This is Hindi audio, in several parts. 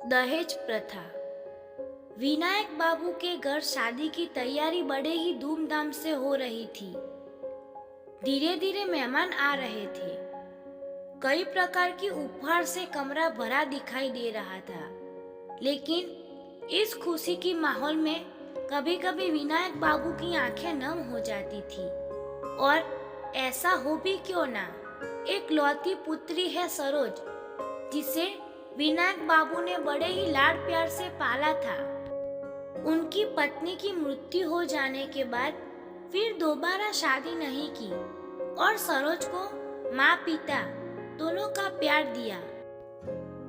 दहेज प्रथा। विनायक बाबू के घर शादी की तैयारी बड़े ही धूमधाम से हो रही थी। धीरे धीरे मेहमान आ रहे थे। कई प्रकार की उपहार से कमरा भरा दिखाई दे रहा था। लेकिन इस खुशी की माहौल में कभी कभी विनायक बाबू की आंखें नम हो जाती थी। और ऐसा हो भी क्यों ना, एक लौती पुत्री है सरोज, जिसे विनायक बाबू ने बड़े ही लाड प्यार से पाला था। उनकी पत्नी की मृत्यु हो जाने के बाद फिर दोबारा शादी नहीं की और सरोज को माँ पिता दोनों का प्यार दिया।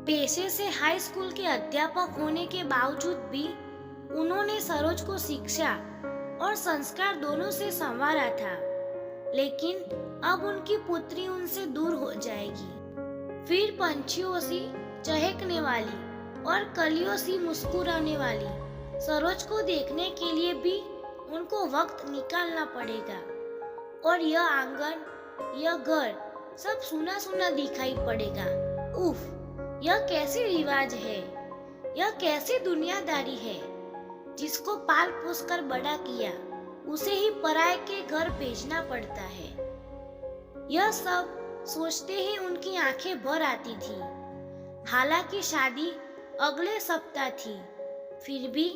पेशे से हाई स्कूल के अध्यापक होने के बावजूद भी उन्होंने सरोज को शिक्षा और संस्कार दोनों से संवारा था। लेकिन अब उनकी पुत्री उनसे दूर हो जाएगी। फिर पंछियों सी चहकने वाली और कलियों सी मुस्कुराने वाली सरोज को देखने के लिए भी उनको वक्त निकालना पड़ेगा। और यह आंगन, यह घर सब सुना सुना दिखाई पड़ेगा। उफ, यह कैसी रिवाज है, यह कैसी दुनियादारी है। जिसको पाल पोस कर बड़ा किया उसे ही पराये के घर भेजना पड़ता है। यह सब सोचते ही उनकी आंखें भर आती थी। हालांकि शादी अगले सप्ताह थी, फिर भी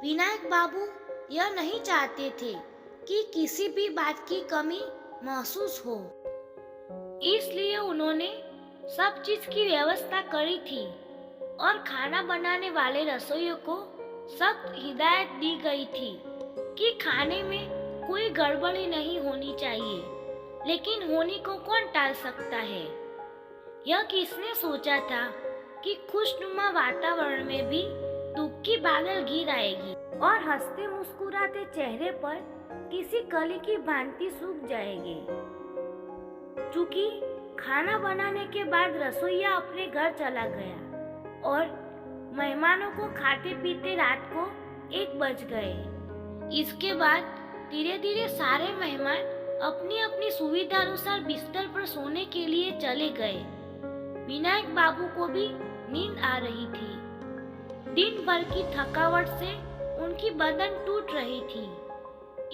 विनायक बाबू यह नहीं चाहते थे कि किसी भी बात की कमी महसूस हो। इसलिए उन्होंने सब चीज की व्यवस्था करी थी और खाना बनाने वाले रसोइयों को सख्त हिदायत दी गई थी कि खाने में कोई गड़बड़ी नहीं होनी चाहिए। लेकिन होने को कौन टाल सकता है। यह किसने सोचा था कि खुशनुमा वातावरण में भी दुख की बादल घिर आएगी और हंसते मुस्कुराते चेहरे पर किसी कली की भांति सूख जाएंगे। चूंकि खाना बनाने के बाद रसोइया अपने घर चला गया और मेहमानों को खाते पीते रात को 1 बज गए। इसके बाद धीरे धीरे सारे मेहमान अपनी अपनी सुविधा अनुसार बिस्तर पर सोने के लिए चले गए। विनायक बाबू को भी नींद आ रही थी। दिन भर की थकावट से उनकी बदन टूट रही थी,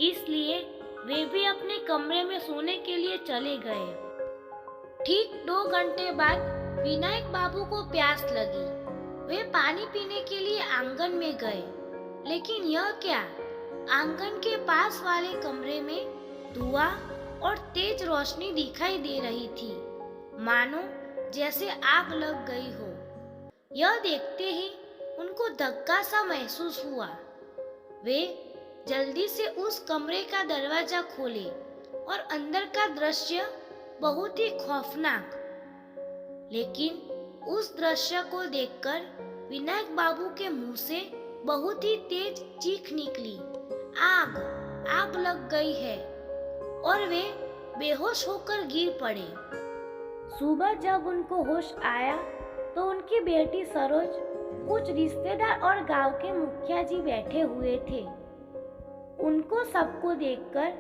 इसलिए वे भी अपने कमरे में सोने के लिए चले गए। ठीक 2 घंटे बाद विनायक बाबू को प्यास लगी। वे पानी पीने के लिए आंगन में गए, लेकिन यह क्या, आंगन के पास वाले कमरे में धुआं और तेज रोशनी दिखाई दे रही थी, मानो जैसे आग लग गई हो। यह देखते ही उनको धक्का सा महसूस हुआ। वे जल्दी से उस कमरे का दरवाजा खोले और अंदर का दृश्य बहुत ही खौफनाक। लेकिन उस दृश्य को देखकर विनायक बाबू के मुंह से बहुत ही तेज चीख निकली। आग, आग लग गई है। और वे बेहोश होकर गिर पड़े। सुबह जब उनको होश आया तो उनकी बेटी सरोज, कुछ रिश्तेदार और गांव के मुखिया जी बैठे हुए थे। उनको सबको देखकर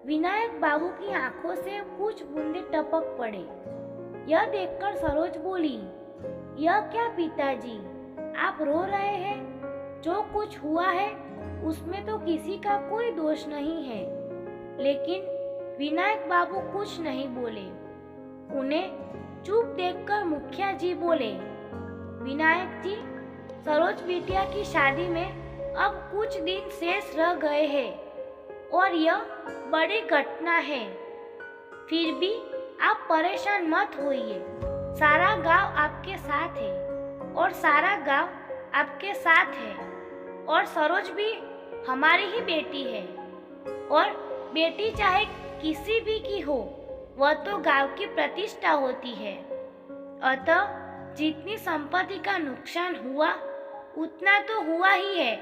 विनायक बाबू की आंखों से कुछ बूंदे टपक पड़े। यह देखकर सरोज बोली, यह क्या पिताजी, आप रो रहे हैं? जो कुछ हुआ है उसमें तो किसी का कोई दोष नहीं है। लेकिन विनायक बाबू कुछ नहीं बोले। उन्हें चुप देखकर मुखिया जी बोले, विनायक जी, सरोज बिटिया की शादी में अब कुछ दिन शेष रह गए हैं और यह बड़ी घटना है। फिर भी आप परेशान मत होइए। सारा गांव आपके साथ है और सारा गांव आपके साथ है और सरोज भी हमारी ही बेटी है। और बेटी चाहे किसी भी की हो, वह तो गांव की प्रतिष्ठा होती है। अतः जितनी संपत्ति का नुकसान हुआ उतना तो हुआ ही है।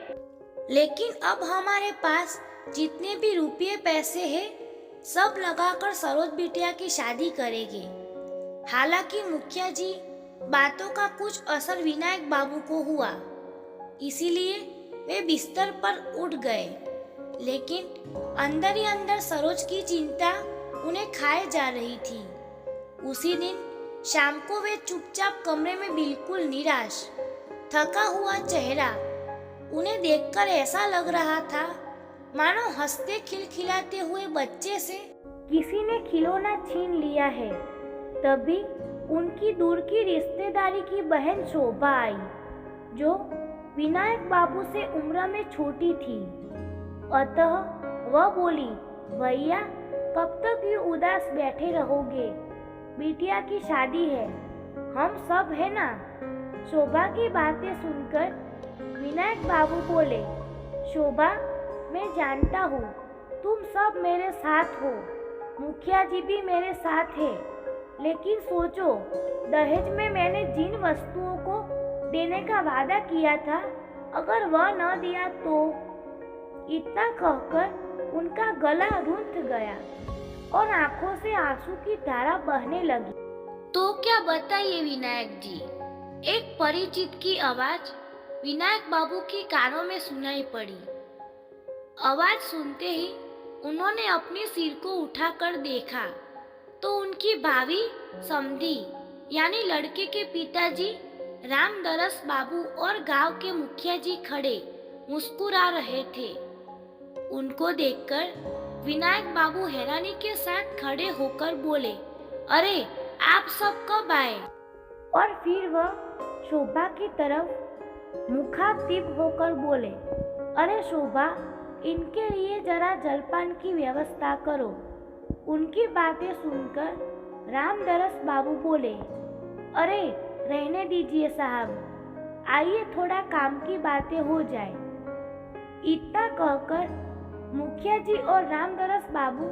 लेकिन अब हमारे पास जितने भी रुपये पैसे हैं, सब लगाकर सरोज बिटिया की शादी करेंगे। हालांकि मुखिया जी बातों का कुछ असर विनायक बाबू को हुआ, इसीलिए वे बिस्तर पर उठ गए। लेकिन अंदर ही अंदर सरोज की चिंता उन्हें खाए जा रही थी। उसी दिन शाम को वे चुपचाप कमरे में बिल्कुल निराश थका हुआ चेहरा। उन्हें देखकर ऐसा लग रहा था मानो हंसते खिलखिलाते हुए बच्चे से किसी ने खिलौना छीन लिया है। तभी उनकी दूर की रिश्तेदारी की बहन शोभा आई, जो विनायक बाबू से उम्र में छोटी थी। अतः वह बोली, भैया कब तक ये उदास बैठे रहोगे? बिटिया की शादी है, हम सब है ना। शोभा की बातें सुनकर विनायक बाबू बोले, शोभा मैं जानता हूँ तुम सब मेरे साथ हो, मुखिया जी भी मेरे साथ है, लेकिन सोचो दहेज में मैंने जिन वस्तुओं को देने का वादा किया था, अगर वह न दिया तो। इतना कहकर उनका गला रुंध गया और आंखों से आंसू की धारा बहने लगी। तो क्या बताइए विनायक जी? एक परिचित की आवाज विनायक बाबू की कानों में सुनाई पड़ी। आवाज सुनते ही उन्होंने अपने सिर को उठाकर देखा तो उनकी भावी समधी यानी लड़के के पिताजी रामदरस बाबू और गांव के मुखिया जी खड़े मुस्कुरा रहे थे। उनको देखकर विनायक बाबू हैरानी के साथ खड़े होकर बोले, अरे आप सब कब आए? और फिर वह शोभा की तरफ मुखातिब होकर बोले, अरे शोभा, इनके लिए जरा जलपान की व्यवस्था करो। उनकी बातें सुनकर रामदरस बाबू बोले, अरे रहने दीजिए साहब, आइए थोड़ा काम की बातें हो जाए। इतना कहकर मुखिया जी और रामदरस बाबू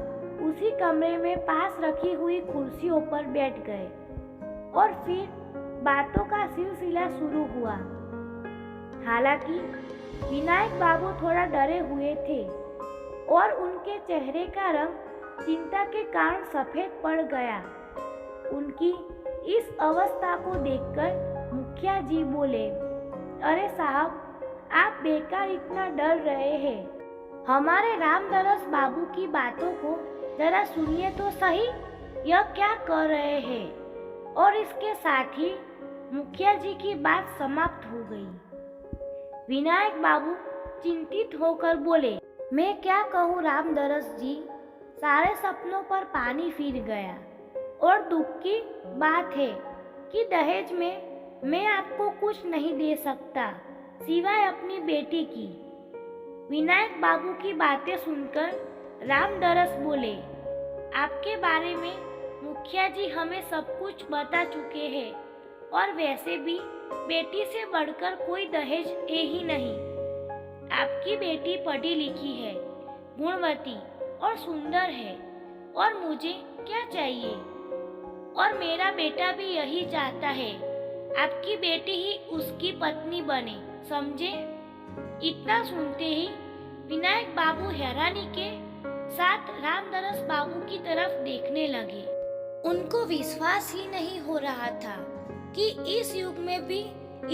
उसी कमरे में पास रखी हुई कुर्सियों पर बैठ गए और फिर बातों का सिलसिला शुरू हुआ। हालांकि विनायक बाबू थोड़ा डरे हुए थे और उनके चेहरे का रंग चिंता के कारण सफेद पड़ गया। उनकी इस अवस्था को देखकर मुखिया जी बोले, अरे साहब, आप बेकार इतना डर रहे हैं। हमारे रामदरस बाबू की बातों को जरा सुनिए तो सही, यह क्या कर रहे हैं। और इसके साथ ही मुखिया जी की बात समाप्त हो गई। विनायक बाबू चिंतित होकर बोले, मैं क्या कहूँ रामदरस जी, सारे सपनों पर पानी फिर गया। और दुख की बात है कि दहेज में मैं आपको कुछ नहीं दे सकता सिवाय अपनी बेटी की। विनायक बाबू की बातें सुनकर रामदरस बोले, आपके बारे में मुखिया जी हमें सब कुछ बता चुके हैं और वैसे भी बेटी से बढ़कर कोई दहेज है ही नहीं। आपकी बेटी पढ़ी लिखी है, गुणवती और सुंदर है, और मुझे क्या चाहिए। और मेरा बेटा भी यही चाहता है, आपकी बेटी ही उसकी पत्नी बने, समझे। इतना सुनते ही विनायक बाबू हैरानी के साथ रामदरस बाबू की तरफ देखने लगे। उनको विश्वास ही नहीं हो रहा था कि इस युग में भी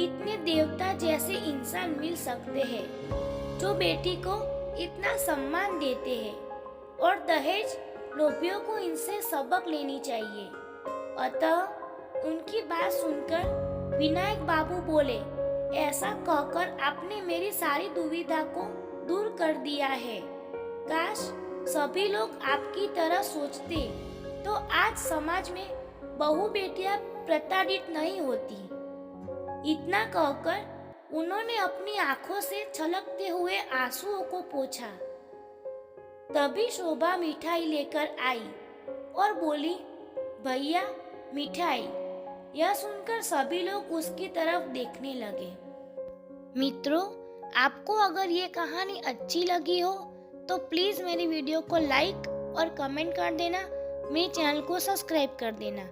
इतने देवता जैसे इंसान मिल सकते हैं जो बेटी को इतना सम्मान देते हैं। और दहेज लोभियों को इनसे सबक लेनी चाहिए। अतः उनकी बात सुनकर विनायक बाबू बोले, ऐसा कहकर आपने मेरी सारी दुविधा को दूर कर दिया है। काश सभी लोग आपकी तरह सोचते तो आज समाज में बहु बेटियां प्रताड़ित नहीं होती। इतना कहकर उन्होंने अपनी आंखों से छलकते हुए आंसुओं को पोंछा। तभी शोभा मिठाई लेकर आई और बोली, भैया मिठाई। यह सुनकर सभी लोग उसकी तरफ देखने लगे। मित्रों, आपको अगर ये कहानी अच्छी लगी हो तो प्लीज़ मेरी वीडियो को लाइक और कमेंट कर देना, मेरे चैनल को सब्सक्राइब कर देना।